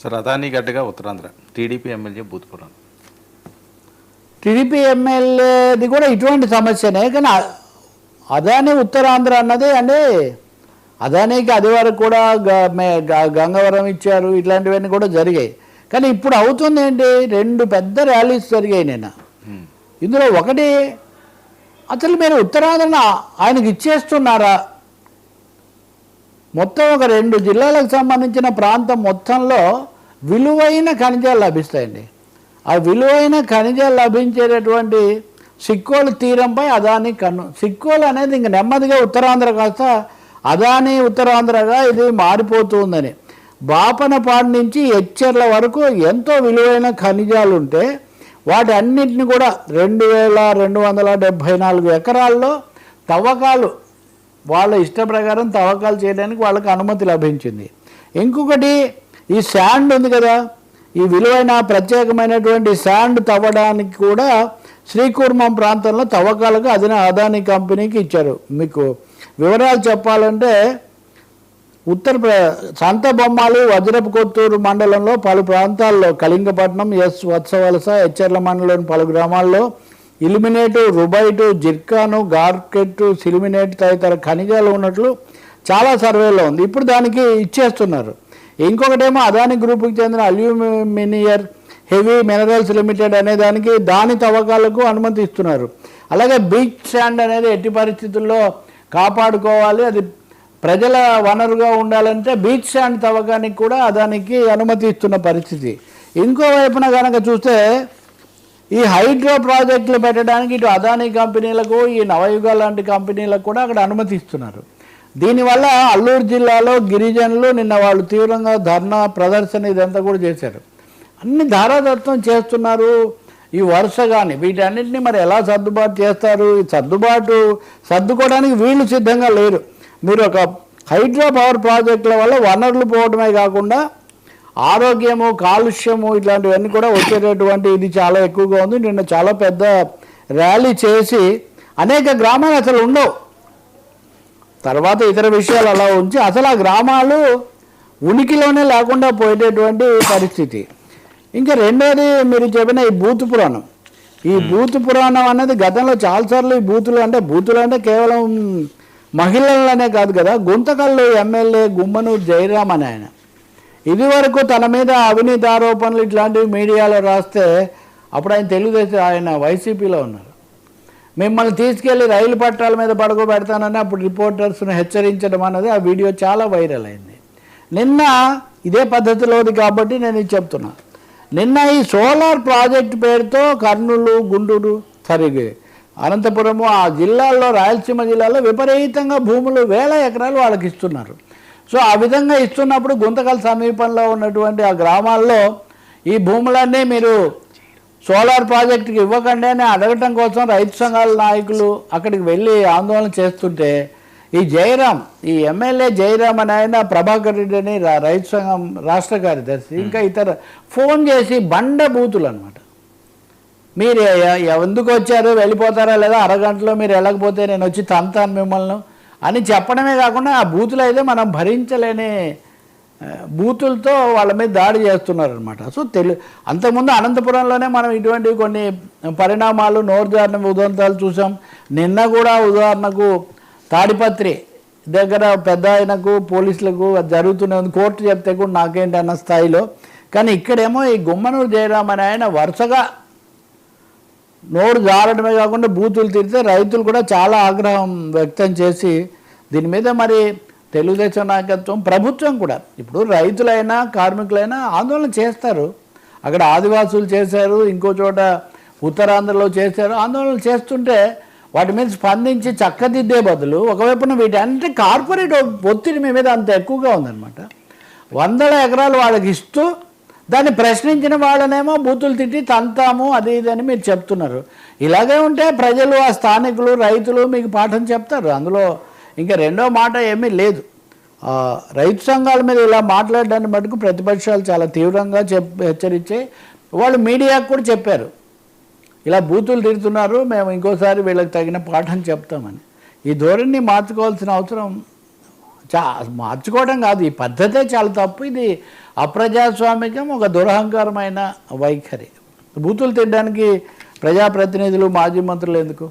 Sir Adani గడ్డగా Uttarandhra TDP MLA బూత్పురాణం. TDP ఎమ్మెల్యేది కూడా ఇటువంటి సమస్యనే. కానీ అదానీ ఉత్తరాంధ్ర అన్నది అంటే అదానీకి అది వరకు కూడా గంగవరం ఇచ్చారు, ఇట్లాంటివన్నీ కూడా జరిగాయి. కానీ ఇప్పుడు అవుతుంది ఏంటి, 2 పెద్ద ర్యాలీస్ జరిగాయి నిన్న. ఇందులో ఒకటి, అసలు మీరు ఉత్తరాంధ్రన ఆయనకి ఇచ్చేస్తున్నారా? మొత్తం ఒక 2 జిల్లాలకు సంబంధించిన ప్రాంతం మొత్తంలో విలువైన ఖనిజాలు లభిస్తాయండి. ఆ విలువైన ఖనిజాలు లభించేటటువంటి సిక్కోలు తీరంపై అదానీ కన్ను. సిక్కోలు అనేది ఇంక నెమ్మదిగా ఉత్తరాంధ్ర కాస్త అదానీ ఉత్తరాంధ్రగా ఇది మారిపోతుందని. బాపనపాడు నుంచి ఎచ్చెర్ల వరకు ఎంతో విలువైన ఖనిజాలు ఉంటే వాటి అన్నింటిని కూడా 2274 ఎకరాల్లో తవ్వకాలు, వాళ్ళ ఇష్ట ప్రకారం తవ్వకాలు చేయడానికి వాళ్ళకి అనుమతి లభించింది. ఇంకొకటి, ఈ శాండ్ ఉంది కదా, ఈ విలువైన ప్రత్యేకమైనటువంటి శాండ్ తవ్వడానికి కూడా శ్రీకూర్మం ప్రాంతంలో తవ్వకాలకు అదానీ కంపెనీకి ఇచ్చారు. మీకు వివరాలు చెప్పాలంటే సంతబొమ్మాలి, వజ్రపు కొత్తూరు మండలంలో పలు ప్రాంతాల్లో, కళింగపట్నం, వత్సవలస, ఎచ్చెర్ల మండలంలోని పలు గ్రామాల్లో ఇల్యూమినేటు, రుబైటు, జిర్కాను, గార్కెట్టు, సిలిమినేట్ తదితర ఖనిజాలు ఉన్నట్లు చాలా సర్వేలో ఉంది. ఇప్పుడు దానికి ఇచ్చేస్తున్నారు. ఇంకొకటేమో అదానీ గ్రూపుకి చెందిన అల్యూమినియర్ హెవీ మినరల్స్ లిమిటెడ్ అనే దాని తవ్వకాలకు అనుమతి ఇస్తున్నారు. అలాగే బీచ్ శాండ్ అనేది ఎట్టి పరిస్థితుల్లో కాపాడుకోవాలి, అది ప్రజల వనరుగా ఉండాలంటే బీచ్ శాండ్ తవ్వకానికి కూడా అదానికి అనుమతి ఇస్తున్న పరిస్థితి. ఇంకోవైపున కనుక చూస్తే ఈ హైడ్రో ప్రాజెక్టులు పెట్టడానికి ఇటు అదానీ కంపెనీలకు, ఈ నవయుగ లాంటి కంపెనీలకు కూడా అక్కడ అనుమతి ఇస్తున్నారు. దీనివల్ల అల్లూరు జిల్లాలో గిరిజనులు నిన్న వాళ్ళు తీవ్రంగా ధర్నా ప్రదర్శన ఇదంతా కూడా చేశారు. అన్ని ధారాదత్తం చేస్తున్నారు. ఈ వరుసగాని వీటన్నిటిని మరి ఎలా సర్దుబాటు చేస్తారు? ఈ సర్దుకోవడానికి వీళ్ళు సిద్ధంగా లేరు. మీరు ఒక హైడ్రో పవర్ ప్రాజెక్టుల వల్ల వనరులు పోవడమే కాకుండా ఆరోగ్యము, కాలుష్యము ఇట్లాంటివన్నీ కూడా వచ్చేటటువంటి ఇది చాలా ఎక్కువగా ఉంది. నిన్న చాలా పెద్ద ర్యాలీ చేసి అనేక గ్రామాలు అసలు ఉండవు, తర్వాత ఇతర విషయాలు అలా ఉంచి అసలు ఆ గ్రామాలు ఉనికిలోనే లేకుండా పోయేటటువంటి పరిస్థితి. ఇంకా రెండోది, మీరు చెప్పిన ఈ బూతు పురాణం. ఈ బూతు పురాణం అనేది గతంలో చాలాసార్లు ఈ బూతులు అంటే కేవలం మహిళలనే కాదు కదా, గుంతకల్లు ఎమ్మెల్యే గుమ్మనూరు జయరామ్ అని ఆయన ఇది వరకు తన మీద అవినీతి ఆరోపణలు ఇట్లాంటివి మీడియాలో రాస్తే అప్పుడు ఆయన తెలుగుదేశం, ఆయన వైసీపీలో ఉన్నారు. మిమ్మల్ని తీసుకెళ్ళి రైలు పట్టాల మీద పడుకోబెడతానని అప్పుడు రిపోర్టర్స్ను హెచ్చరించడం అన్నది ఆ వీడియో చాలా వైరల్ అయింది. నిన్న ఇదే పద్ధతిలోది కాబట్టి నేను ఇది చెప్తున్నా. నిన్న ఈ సోలార్ ప్రాజెక్ట్ పేరుతో కర్నూలు, గుంటూరు, అనంతపురము ఆ జిల్లాల్లో, రాయలసీమ జిల్లాలో విపరీతంగా భూములు 1000 ఎకరాలు వాళ్ళకి ఇస్తున్నారు. సో ఆ విధంగా ఇస్తున్నప్పుడు గుంతకల్ సమీపంలో ఉన్నటువంటి ఆ గ్రామాల్లో ఈ భూములన్నీ మీరు సోలార్ ప్రాజెక్టుకి ఇవ్వకండి అని అడగటం కోసం రైతు సంఘాల నాయకులు అక్కడికి వెళ్ళి ఆందోళన చేస్తుంటే ఈ జయరామ్, ఈ ఎమ్మెల్యే జయరామ్ అని ఆయన, ప్రభాకర్ రెడ్డి అని రైతు సంఘం రాష్ట్ర కార్యదర్శి, ఇంకా ఇతర ఫోన్ చేసి బండ బూతులు అనమాట. మీరు ఎందుకు వచ్చారు, వెళ్ళిపోతారా లేదా, అరగంటలో మీరు వెళ్ళకపోతే నేను వచ్చి తంతాను మిమ్మల్ని అని చెప్పడమే కాకుండా ఆ బూతులు అయితే మనం భరించలేని బూతులతో వాళ్ళ మీద దాడి చేస్తున్నారనమాట. సో అంతకుముందు అనంతపురంలోనే మనం ఇటువంటివి కొన్ని పరిణామాలు, నోరుజారిన ఉదంతాలు చూసాం. నిన్న కూడా ఉదాహరణకు తాడిపత్రి దగ్గర పెద్ద ఆయనకు, పోలీసులకు జరుగుతూనే ఉంది. కోర్టు చెప్తే కూడా నాకేంటి అన్న స్థాయిలో. కానీ ఇక్కడేమో ఈ గుమ్మనూరు జయరామ్ అని ఆయన వరుసగా నోరు జారడమే కాకుండా బూతులు తిరిగితే రైతులు కూడా చాలా ఆగ్రహం వ్యక్తం చేసి దీని మీద మరి తెలుగుదేశం నాయకత్వం, ప్రభుత్వం కూడా, ఇప్పుడు రైతులైనా కార్మికులైనా ఆందోళన చేస్తారు. అక్కడ ఆదివాసులు చేశారు, ఇంకో చోట ఉత్తరాంధ్రలో చేశారు. ఆందోళన చేస్తుంటే వాటి మీద స్పందించి చక్కదిద్దే బదులు ఒకవైపున వీటంటే కార్పొరేట్ ఒత్తిడి మీ మీద అంత ఎక్కువగా ఉందన్నమాట. 100 ఎకరాలు వాళ్ళకి ఇస్తూ దాన్ని ప్రశ్నించిన వాళ్ళనేమో బూతులు తిట్టి తంతాము అది ఇదని మీరు చెప్తున్నారు. ఇలాగే ఉంటే ప్రజలు, ఆ స్థానికులు, రైతులు మీకు పాఠం చెప్తారు. అందులో ఇంకా రెండో మాట ఏమీ లేదు. రైతు సంఘాల మీద ఇలా మాట్లాడడాన్ని మటుకు ప్రతిపక్షాలు చాలా తీవ్రంగా హెచ్చరించే వాళ్ళు మీడియాకు కూడా చెప్పారు, ఇలా బూతులు తిడుతున్నారు, మేము ఇంకోసారి వీళ్ళకి తగిన పాఠం చెప్తామని. ఈ ధోరణిని మార్చుకోవాల్సిన అవసరం మార్చుకోవడం కాదు, ఈ పద్ధతే చాలా తప్పు. ఇది అప్రజాస్వామికం, ఒక దురహంకారమైన వైఖరి. బూతులు తినడానికి ప్రజాప్రతినిధులు మాజీ మంత్రులు ఎందుకు?